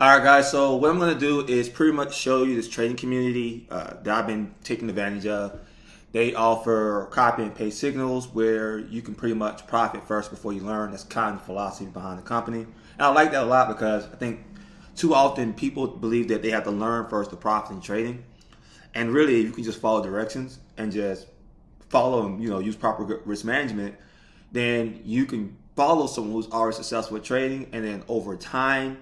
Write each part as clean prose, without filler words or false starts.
All right, guys. So what I'm going to do is pretty much show you this trading community that I've been taking advantage of. They offer copy and paste signals where you can pretty much profit first before you learn. That's kind of the philosophy behind the company. And I like that a lot because I think too often people believe that they have to learn first to profit in trading. And really, you can just follow directions and just follow and use proper risk management, then you can follow someone who's already successful at trading, and then over time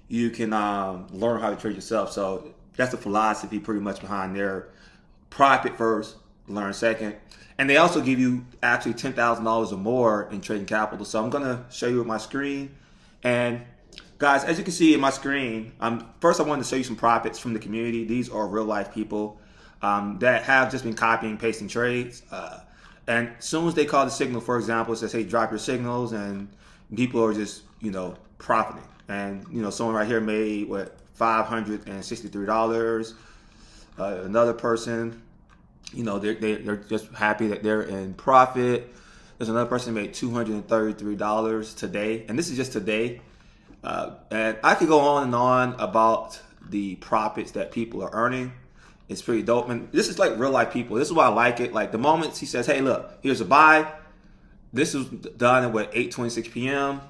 you can learn how to trade yourself. So that's the philosophy pretty much behind their profit first, learn second. And they also give you actually $10,000 or more in trading capital. So I'm gonna show you with my screen. And guys, as you can see in my screen, first I wanted to show you some profits from the community. These are real life people that have just been copying, pasting trades. And as soon as they call the signal, for example, it says, hey, drop your signals, and people are just, profiting. And, someone right here made, $563. Another person, they're just happy that they're in profit. There's another person who made $233 today. And this is just today. And I could go on and on about the profits that people are earning. It's pretty dope. And this is like real life people. This is why I like it. Like the moment he says, hey, look, here's a buy. This is done at 8:26 p.m.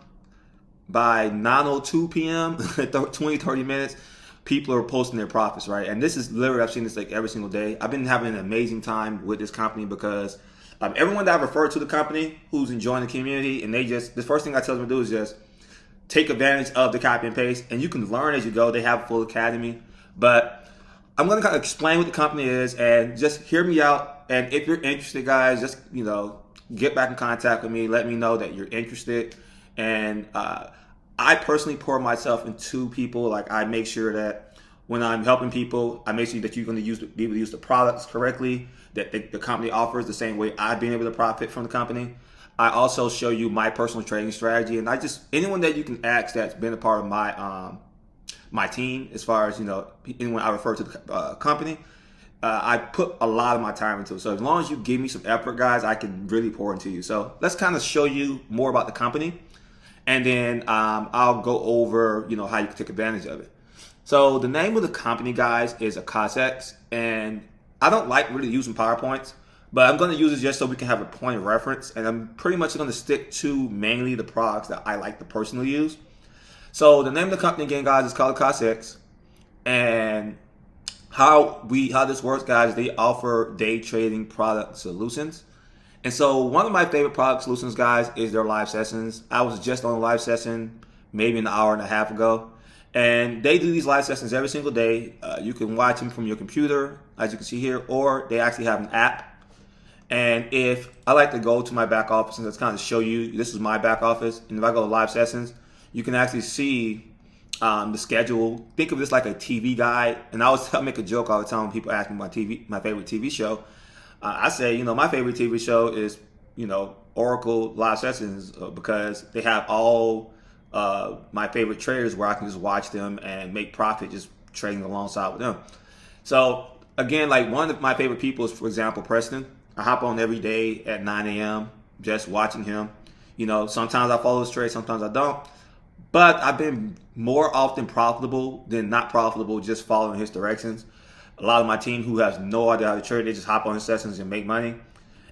By 9:02 p.m., 30 minutes, people are posting their profits, right? And this is literally, I've seen this like every single day. I've been having an amazing time with this company because everyone that I've referred to the company who's enjoying the community, and the first thing I tell them to do is just take advantage of the copy and paste, and you can learn as you go. They have a full academy, but I'm going to kind of explain what the company is and just hear me out. And if you're interested, guys, just, get back in contact with me. Let me know that you're interested. And I personally pour myself into people. Like I make sure that when I'm helping people, I make sure that you're going to be able to use the products correctly that the company offers the same way I've been able to profit from the company. I also show you my personal trading strategy. And anyone that you can ask that's been a part of my team, as far as anyone I refer to the company, I put a lot of my time into it. So as long as you give me some effort, guys, I can really pour into you. So let's kind of show you more about the company, and then I'll go over how you can take advantage of it. So the name of the company, guys, is Akasex, and I don't like really using PowerPoints, but I'm going to use it just so we can have a point of reference, and I'm pretty much going to stick to mainly the products that I like to personally use. So the name of the company again, guys, is called Akasex. And how this works, guys, they offer day trading product solutions. And so one of my favorite product solutions, guys, is their live sessions. I was just on a live session maybe an hour and a half ago. And they do these live sessions every single day. You can watch them from your computer, as you can see here, or they actually have an app. And if I like to go to my back office and just kind of show you, this is my back office. And if I go to live sessions, you can actually see the schedule. Think of this like a TV guide. And I make a joke all the time when people ask me my favorite TV show. I say, my favorite TV show is, Oracle Live Sessions because they have all my favorite traders where I can just watch them and make profit just trading alongside with them. So again, like one of my favorite people is, for example, Preston. I hop on every day at 9 a.m. just watching him. Sometimes I follow his trade, sometimes I don't. But I've been more often profitable than not profitable just following his directions. A lot of my team who has no idea how to trade, they just hop on his sessions and make money.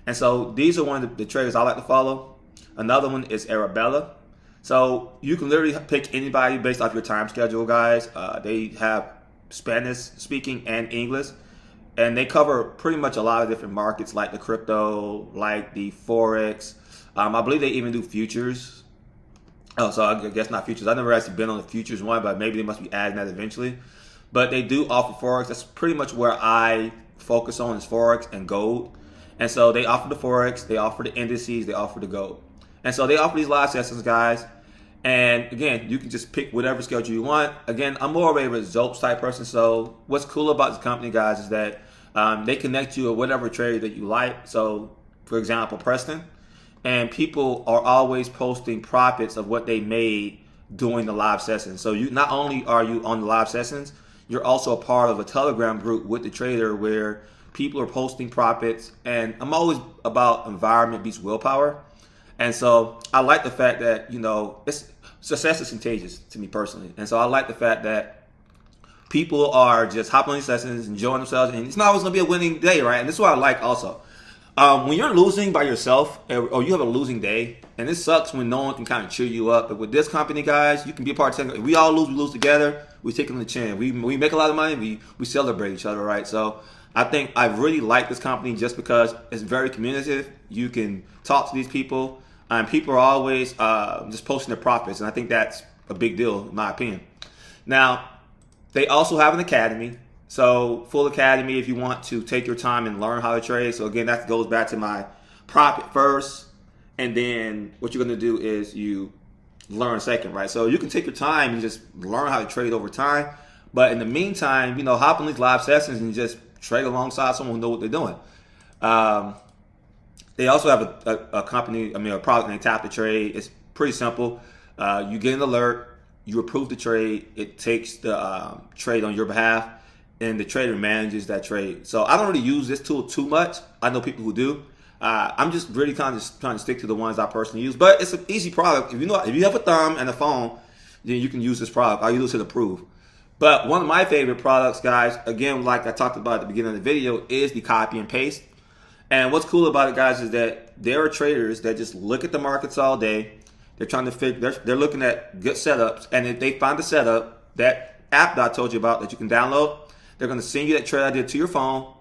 And so these are one of the traders I like to follow. Another one is Arabella. So you can literally pick anybody based off your time schedule, guys. They have Spanish speaking and English. And they cover pretty much a lot of different markets like the crypto, like the Forex. I believe they even do futures. Oh, so I guess not futures. I've never actually been on the futures one, but maybe they must be adding that eventually. But they do offer Forex. That's pretty much where I focus on is Forex and gold. And so they offer the Forex, they offer the indices, they offer the gold. And so they offer these live sessions, guys. And again, you can just pick whatever schedule you want. Again, I'm more of a results type person. So what's cool about this company, guys, is that they connect you with whatever trader that you like. So for example, Preston. And people are always posting profits of what they made during the live sessions. So you not only are you on the live sessions, you're also a part of a Telegram group with the trader where people are posting profits. And I'm always about environment beats willpower. And so I like the fact that, it's success is contagious to me personally. And so I like the fact that people are just hopping on these sessions, enjoying themselves, and it's not always going to be a winning day, right? And this is what I like also. When you're losing by yourself, or you have a losing day, and it sucks when no one can kind of cheer you up. But with this company, guys, you can be a part of it. If we all lose, we lose together. We take them to the chin. We make a lot of money. We celebrate each other, right? So I think I really like this company just because it's very communicative. You can talk to these people, and people are always just posting their profits, and I think that's a big deal in my opinion. Now, they also have an academy. So full academy if you want to take your time and learn how to trade. So again, that goes back to my profit first, and then what you're going to do is you learn second, right? So you can take your time and just learn how to trade over time. But in the meantime, hop on these live sessions and just trade alongside someone who knows what they're doing. They also have a company, a product named Tap to Trade. It's pretty simple. You get an alert, you approve the trade, it takes the trade on your behalf, and the trader manages that trade. So I don't really use this tool too much. I know people who do. I'm just really kind of just trying to stick to the ones I personally use. But it's an easy product. If you have a thumb and a phone, then you can use this product. All you do is hit approve. But one of my favorite products, guys, again, like I talked about at the beginning of the video, is the copy and paste. And what's cool about it, guys, is that there are traders that just look at the markets all day. They're trying to they're looking at good setups, and if they find the setup, that app that I told you about that you can download, they're going to send you that trade idea to your phone.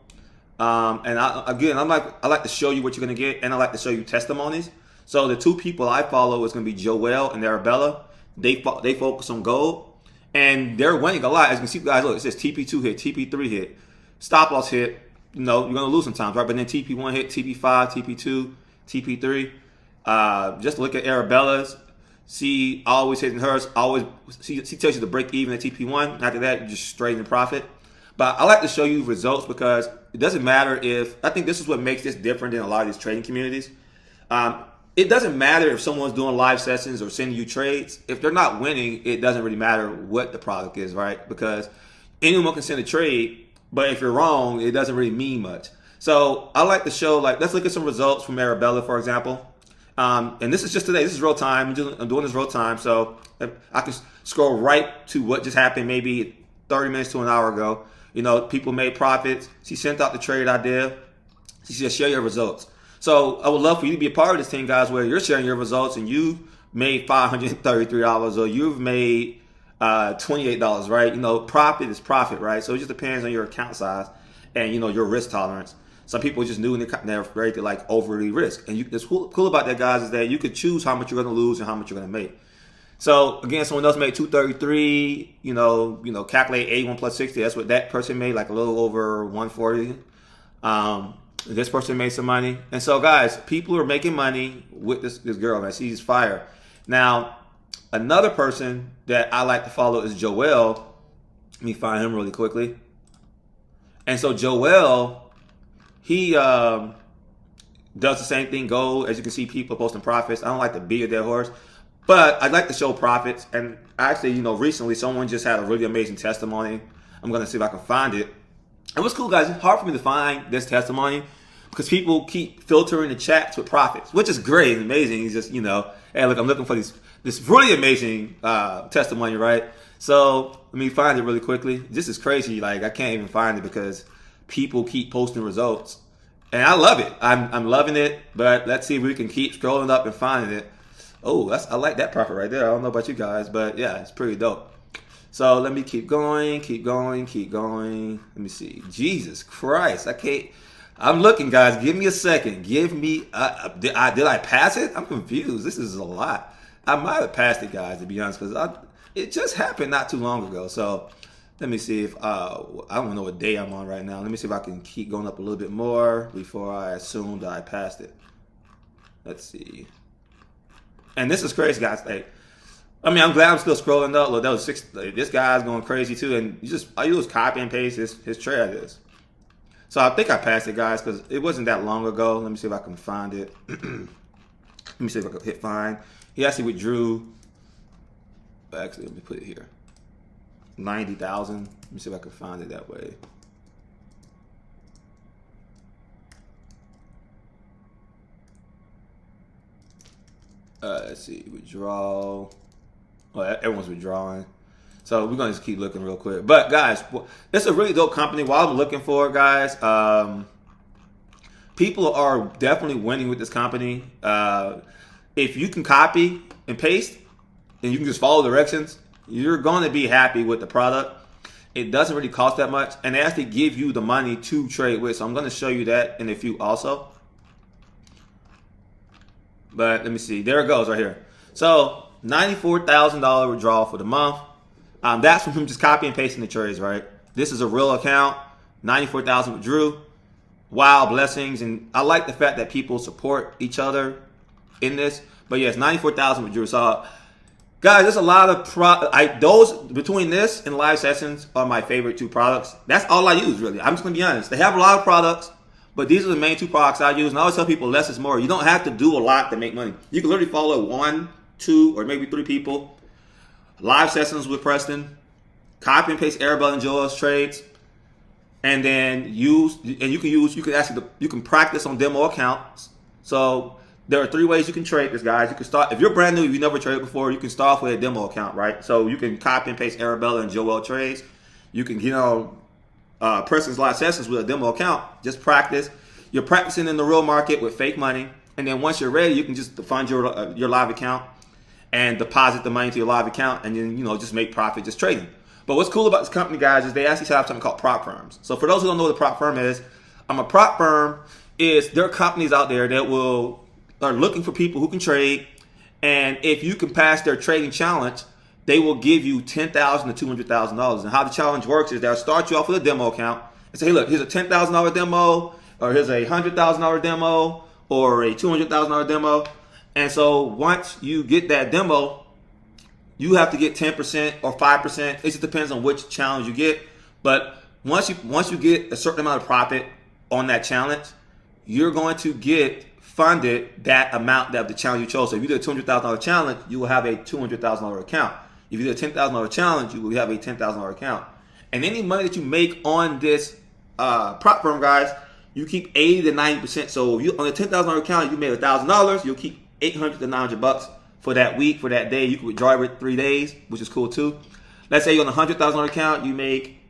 And I like to show you what you're going to get, and I like to show you testimonies. So the two people I follow is going to be Joel and Arabella. They focus on gold, and they're winning a lot. As you can see, guys, look, it says TP2 hit, TP3 hit, stop loss hit. You're going to lose sometimes, right? But then TP1 hit, TP5, TP2, TP3. Just look at Arabella's. See, always hitting hers. Always, she tells you to break even at TP1. After that, you just straight in profit. But I like to show you results because it doesn't matter if, I think this is what makes this different than a lot of these trading communities. It doesn't matter if someone's doing live sessions or sending you trades. If they're not winning, it doesn't really matter what the product is, right? Because anyone can send a trade, but if you're wrong, it doesn't really mean much. So I like to show, let's look at some results from Arabella, for example. And this is just today. This is real time. I'm doing this real time. So I can scroll right to what just happened maybe 30 minutes to an hour ago. People made profits. She sent out the trade idea. She said, share your results. So I would love for you to be a part of this team, guys, where you're sharing your results and you made $533 or you've made $28, right? Profit is profit, right? So it just depends on your account size and, your risk tolerance. Some people just knew they're afraid to overly risk. And what's cool about that, guys, is that you could choose how much you're going to lose and how much you're going to make. So again, someone else made 233. Calculate 81 plus 60. That's what that person made, a little over 140. This person made some money, and so guys, people are making money with this girl. Man, she's fire. Now, another person that I like to follow is Joel. Let me find him really quickly. And so Joel, he does the same thing. Gold, as you can see, people posting profits. I don't like to beat a dead horse. But I'd like to show profits. And actually, recently someone just had a really amazing testimony. I'm going to see if I can find it. And what's cool, guys, it's hard for me to find this testimony because people keep filtering the chats with profits, which is great and amazing. It's just, hey, look, I'm looking for this really amazing testimony, right? So let me find it really quickly. This is crazy. I can't even find it because people keep posting results. And I love it. I'm loving it. But let's see if we can keep scrolling up and finding it. Oh, I like that profit right there. I don't know about you guys, but yeah, it's pretty dope. So let me keep going. Let me see. Jesus Christ, I'm looking, guys. Give me a second. Did I pass it? I'm confused. This is a lot. I might have passed it, guys, to be honest, because it just happened not too long ago. So let me see if I don't know what day I'm on right now. Let me see if I can keep going up a little bit more before I assume that I passed it. Let's see. And this is crazy, guys. I'm glad I'm still scrolling up. Look, that was 6. This guy's going crazy too, and all you do is copy and paste his trade ideas. So I think I passed it, guys, because it wasn't that long ago. Let me see if I can find it. Let me see if I can hit find. He actually withdrew. Actually, let me put it here. 90,000. Let me see if I can find it that way. Let's see, withdrawal. Well, everyone's withdrawing. So we're going to just keep looking real quick. But guys, it's a really dope company. While I'm looking for it, guys, people are definitely winning with this company. If you can copy and paste and you can just follow directions, you're going to be happy with the product. It doesn't really cost that much. And they actually give you the money to trade with. So I'm going to show you that in a few also. But let me see. There it goes right here. So $94,000 withdrawal for the month. That's from him just copy and pasting the trades, right? This is a real account. 94,000 withdrew. Wow, blessings. And I like the fact that people support each other in this. But yes, 94,000 withdrew. So guys, there's a lot of those between this and live sessions are my favorite two products. That's all I use, really. I'm just gonna be honest. They have a lot of products, but these are the main two products I use. And I always tell people less is more. You don't have to do a lot to make money. You can literally follow 1, 2, or maybe 3 people. Live sessions with Preston, copy and paste Arabella and Joel's trades, and then you can practice on demo accounts. So there are 3 ways you can trade this, guys. You can start, if you're brand new, you never traded before, you can start off with a demo account, right? So you can copy and paste Arabella and Joel trades. You can, Preston's live sessions with a demo account. Just practice. You're practicing in the real market with fake money, and then once you're ready, you can just fund your live account and deposit the money to your live account, and then just make profit just trading. But what's cool about this company, guys, is they actually have something called prop firms. So for those who don't know what a prop firm is, a prop firm is there are companies out there that are looking for people who can trade, and if you can pass their trading challenge, they will give you $10,000 to $200,000. And how the challenge works is they'll start you off with a demo account and say, hey, look, here's a $10,000 demo, or here's a $100,000 demo, or a $200,000 demo. And so once you get that demo, you have to get 10% or 5%. It just depends on which challenge you get. But once you get a certain amount of profit on that challenge, you're going to get funded that amount of the challenge you chose. So if you did a $200,000 challenge, you will have a $200,000 account. If you did a $10,000 challenge, you will have a $10,000 account. And any money that you make on this prop firm, guys, you keep 80 to 90%. So if you on a $10,000 account, you made $1,000, you'll keep $800 to $900 for that week, for that day. You can withdraw every 3 days, which is cool too. Let's say you're on a $100,000 account, you make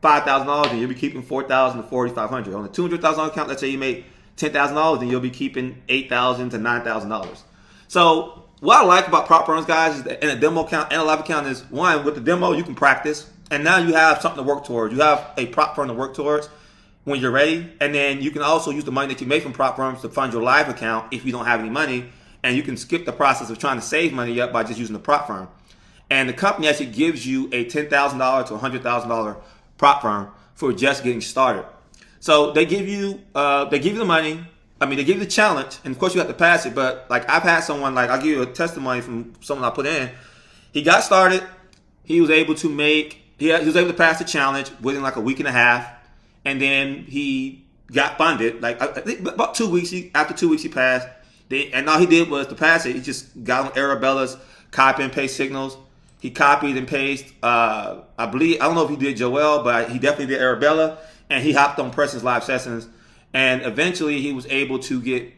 $5,000, and you'll be keeping $4,000 to $4,500. On a $200,000 account, let's say you make $10,000, then you'll be keeping $8,000 to $9,000. So what I like about prop firms, guys, is that in a demo account and a live account is, one, with the demo you can practice, and now you have something to work towards. You have a prop firm to work towards when you're ready, and then you can also use the money that you make from prop firms to fund your live account if you don't have any money. And you can skip the process of trying to save money up by just using the prop firm. And the company actually gives you a $10,000 to $100,000 prop firm for just getting started. So they give you the money. They give you the challenge, and of course you have to pass it. But like I've had someone, like I'll give you a testimony from someone I put in. He got started. He was able to pass the challenge within like a week and a half, and then he got funded. Like I think about 2 weeks. After 2 weeks, he passed. And all he did was to pass it. He just got on Arabella's copy and paste signals. He copied and pasted. I don't know if he did Joel, but he definitely did Arabella. And he hopped on Preston's live sessions. And eventually he was able to get,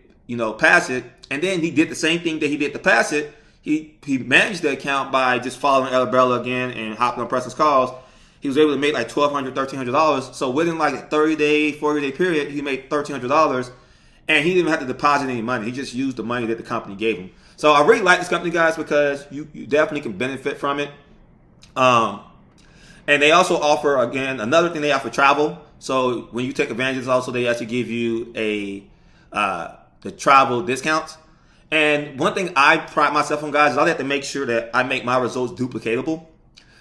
pass it. And then he did the same thing that he did to pass it. He managed the account by just following Arabella again and hopping on Preston's calls. He was able to make like $1,200, $1,300. So within like a 30-day, 40-day period, he made $1,300. And he didn't even have to deposit any money. He just used the money that the company gave him. So I really like this company, guys, because you definitely can benefit from it. And they also offer, again, another thing, they offer travel. So when you take advantage, also they actually give you the travel discounts. And one thing I pride myself on, guys, is I have to make sure that I make my results duplicatable.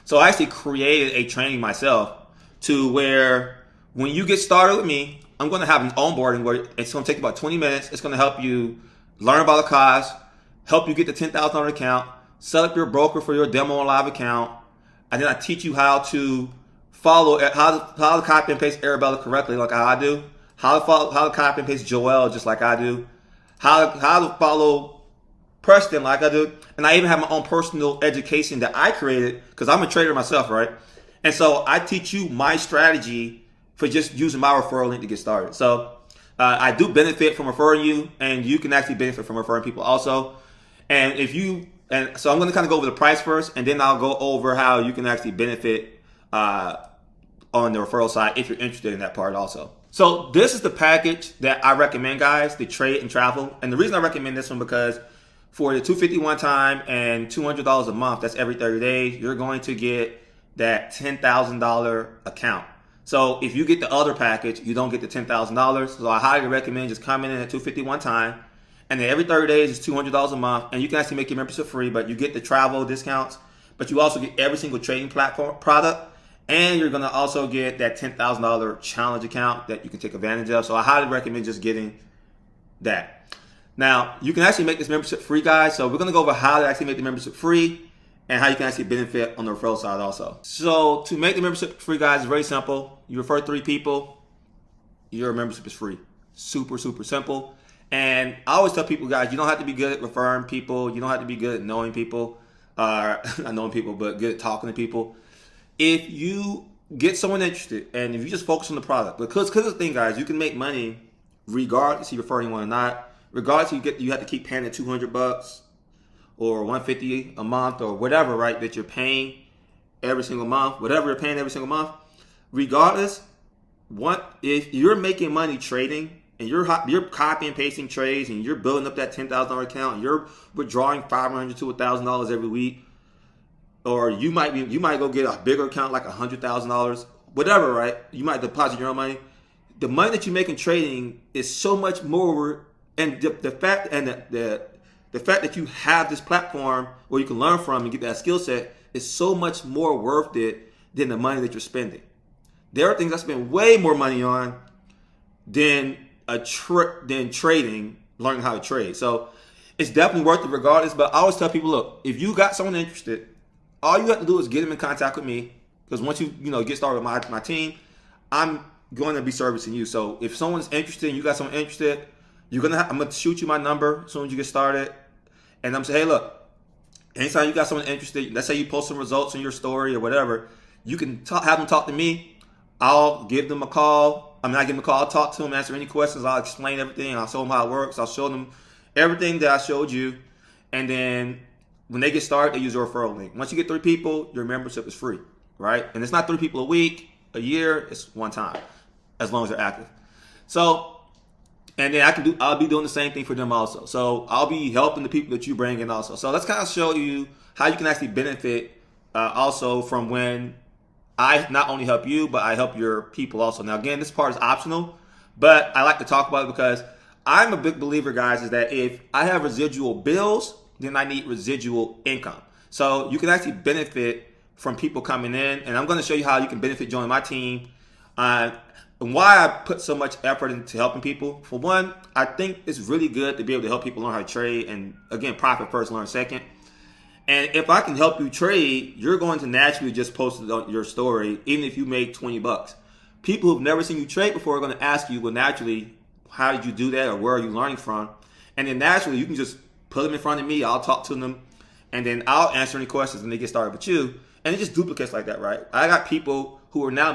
So I actually created a training myself to where when you get started with me, I'm going to have an onboarding where it's going to take about 20 minutes. It's going to help you learn about the cost, help you get the $10,000 account, set up your broker for your demo and live account, and then I teach you how to follow, how to copy and paste Arabella correctly, like how I do, how to copy and paste Joel just like I do, how to follow Preston like I do, and I even have my own personal education that I created because I'm a trader myself, right? And so I teach you my strategy for just using my referral link to get started. So I do benefit from referring you, and you can actually benefit from referring people also. And if you And so I'm going to kind of go over the price first, and then I'll go over how you can actually benefit on the referral side if you're interested in that part also. So this is the package that I recommend, guys, the trade and travel. And the reason I recommend this one because for the $251 time and $200 a month, that's every 30 days, you're going to get that $10,000 account. So if you get the other package, you don't get the $10,000. So I highly recommend just coming in at $251 time. And then every 30 days is $200 a month. And you can actually make your membership free, but you get the travel discounts. But you also get every single trading platform product. And you're going to also get that $10,000 challenge account that you can take advantage of. So I highly recommend just getting that. Now, you can actually make this membership free, guys. So we're going to go over how to actually make the membership free and how you can actually benefit on the referral side also. So to make the membership free, guys, it's very simple. You refer 3 people, your membership is free. Super, super simple. And I always tell people, guys, you don't have to be good at referring people. You don't have to be good at knowing people. Not knowing people, but good at talking to people. If you get someone interested and if you just focus on the product, because the thing, guys, you can make money regardless if you refer anyone or not. Regardless, you have to keep paying the $200 or $150 a month or whatever, right? That you're paying every single month, whatever you're paying every single month. Regardless, if you're making money trading and you're copy and pasting trades and you're building up that $10,000 account and you're withdrawing $500 to $1,000 every week. Or you might go get a bigger account like $100,000, whatever, right? You might deposit your own money. The money that you make in trading is so much more, and the fact that you have this platform where you can learn from and get that skill set is so much more worth it than the money that you're spending. There are things I spend way more money on than trading, learning how to trade. So it's definitely worth it regardless. But I always tell people, look, if you got someone interested, all you have to do is get them in contact with me, because once you get started with my team, I'm going to be servicing you. So if someone's interested and you got someone interested, I'm going to shoot you my number as soon as you get started. And I'm saying, hey, look, anytime you got someone interested, let's say you post some results in your story or whatever, you can have them talk to me. I'll give them a call. I give them a call. I'll talk to them, answer any questions. I'll explain everything. I'll show them how it works. I'll show them everything that I showed you. And then when they get started, they use a referral link. Once you get 3 people, your membership is free, right? And it's not 3 people a week, a year. It's one time, as long as they're active. So, and then I'll be doing the same thing for them also. So I'll be helping the people that you bring in also. So let's kind of show you how you can actually benefit also from when I not only help you, but I help your people also. Now, again, this part is optional, but I like to talk about it because I'm a big believer, guys, is that if I have residual bills, then I need residual income. So you can actually benefit from people coming in, and I'm going to show you how you can benefit joining my team and why I put so much effort into helping people. For one, I think it's really good to be able to help people learn how to trade and, again, profit first, learn second. And if I can help you trade, you're going to naturally just post it on your story, even if you make $20. People who've never seen you trade before are going to ask you, well, naturally, how did you do that, or where are you learning from? And then naturally, you can just put them in front of me. I'll talk to them, and then I'll answer any questions, and they get started with you. And it just duplicates like that, right? I got people who are now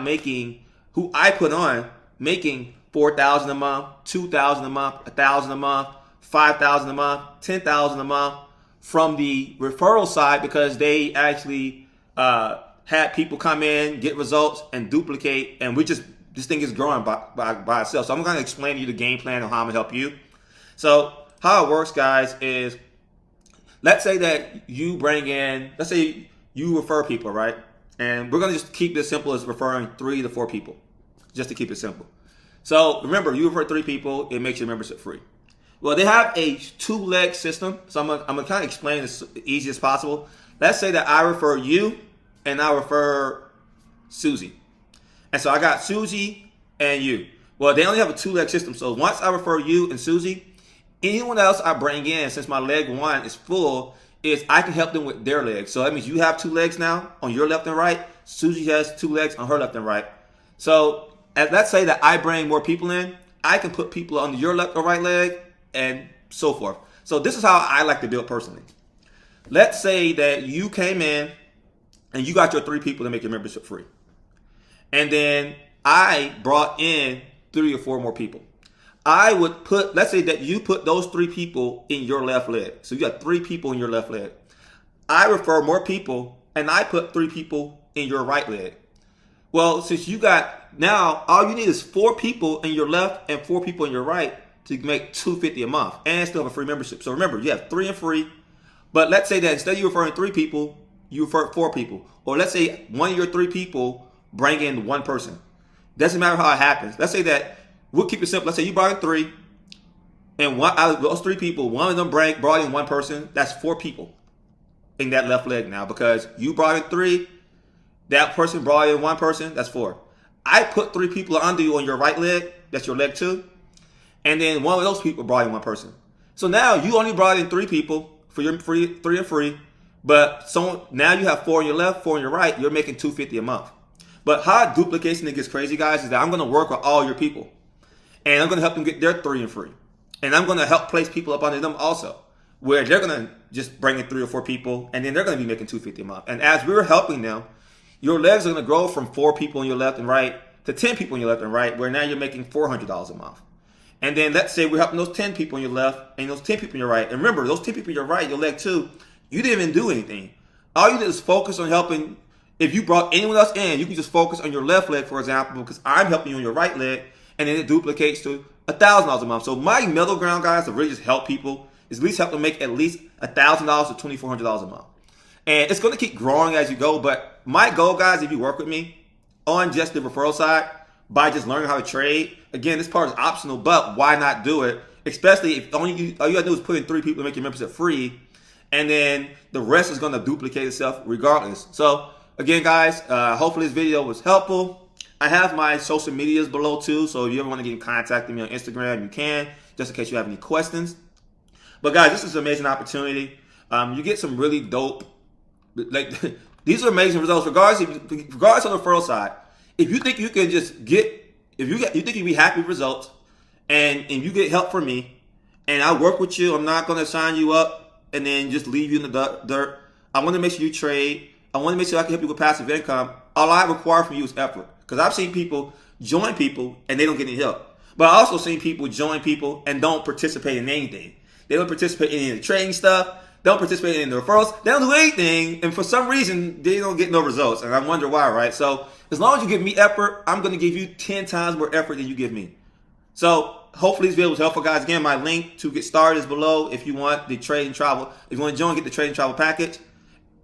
who I put on, making $4,000 a month, $2,000 a month, $1,000 a month, $5,000 a month, $10,000 a month from the referral side, because they actually had people come in, get results, and duplicate. And this thing is growing by itself. So I'm going to explain to you the game plan on how I'm going to help you. So how it works, guys, is let's say that you let's say you refer people, right? And we're going to just keep this simple as referring 3 to 4 people, just to keep it simple. So remember, you refer 3 people, it makes your membership free. Well, they have a 2-leg system, so I'm going to kind of explain this as easy as possible. Let's say that I refer you and I refer Susie. And so I got Susie and you. Well, they only have a 2-leg system, so once I refer you and Susie, anyone else I bring in, since my leg 1 is full, is I can help them with their legs. So that means you have 2 legs now on your left and right. Susie has 2 legs on her left and right. So let's say that I bring more people in. I can put people on your left or right leg and so forth. So this is how I like to build personally. Let's say that you came in and you got your 3 people to make your membership free. And then I brought in 3 or 4 more people. I would let's say that you put those 3 people in your left leg. So you got 3 people in your left leg. I refer more people and I put 3 people in your right leg. Well, since you got, now all you need is 4 people in your left and 4 people in your right to make $250 a month and still have a free membership. So remember, you have 3 and free, but let's say that instead of you referring 3 people, you refer 4 people. Or let's say one of your 3 people bring in 1 person. Doesn't matter how it happens. Let's say that, we'll keep it simple. Let's say you brought in 3, and one out of those 3 people, one of them brought in 1 person. That's 4 people in that left leg now, because you brought in 3, that person brought in 1 person, that's 4. I put 3 people under you on your right leg, that's your leg 2, and then one of those people brought in 1 person. So now you only brought in 3 people for your 3 and free, but so now you have 4 on your left, 4 on your right, you're making $250 a month. But how duplication gets crazy, guys, is that I'm going to work with all your people, and I'm going to help them get their 3 and free, and I'm going to help place people up under them also, where they're going to just bring in 3 or 4 people, and then they're going to be making $250 a month. And as we're helping them, your legs are going to grow from 4 people on your left and right to 10 people on your left and right, where now you're making $400 a month. And then let's say we're helping those 10 people on your left and those 10 people on your right. And remember, those 10 people on your right, your leg 2, you didn't even do anything. All you did is focus on helping. If you brought anyone else in, you can just focus on your left leg, for example, because I'm helping you on your right leg, and then it duplicates to $1,000 a month. So my middle ground, guys, to really just help people is at least help them make at least $1,000 to $2,400 a month. And it's going to keep growing as you go. But my goal, guys, if you work with me on just the referral side, by just learning how to trade, again, this part is optional, but why not do it? Especially if all you got to do is put in 3 people to make your membership free, and then the rest is going to duplicate itself regardless. So again, guys, hopefully this video was helpful. I have my social medias below too, so if you ever want to get in contact with me on Instagram, you can, just in case you have any questions. But guys, this is an amazing opportunity. You get some really dope, like these are amazing results. Regardless of the referral side, if you think you can just get, you think you'd be happy with results, and you get help from me, and I work with you, I'm not going to sign you up and then just leave you in the dirt. I want to make sure you trade. I want to make sure I can help you with passive income. All I require from you is effort, because I've seen people join people and they don't get any help. But I also seen people join people and don't participate in anything. They don't participate in any of the trading stuff. Don't participate in the referrals. They don't do anything, and for some reason, they don't get no results. And I wonder why, right? So as long as you give me effort, I'm going to give you 10 times more effort than you give me. So hopefully this video was helpful, guys. Again, my link to get started is below if you want the trade and travel. If you want to join, get the trade and travel package.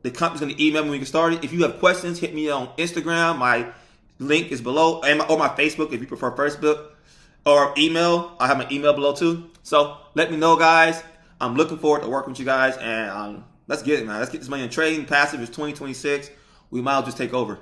The company's going to email me when we get started. If you have questions, hit me on Instagram. My link is below, or my Facebook if you prefer Facebook, or email. I have my email below too. So let me know, guys. I'm looking forward to working with you guys, and let's get it, man. Let's get this money in trading. Passive is 2026. We might as well just take over.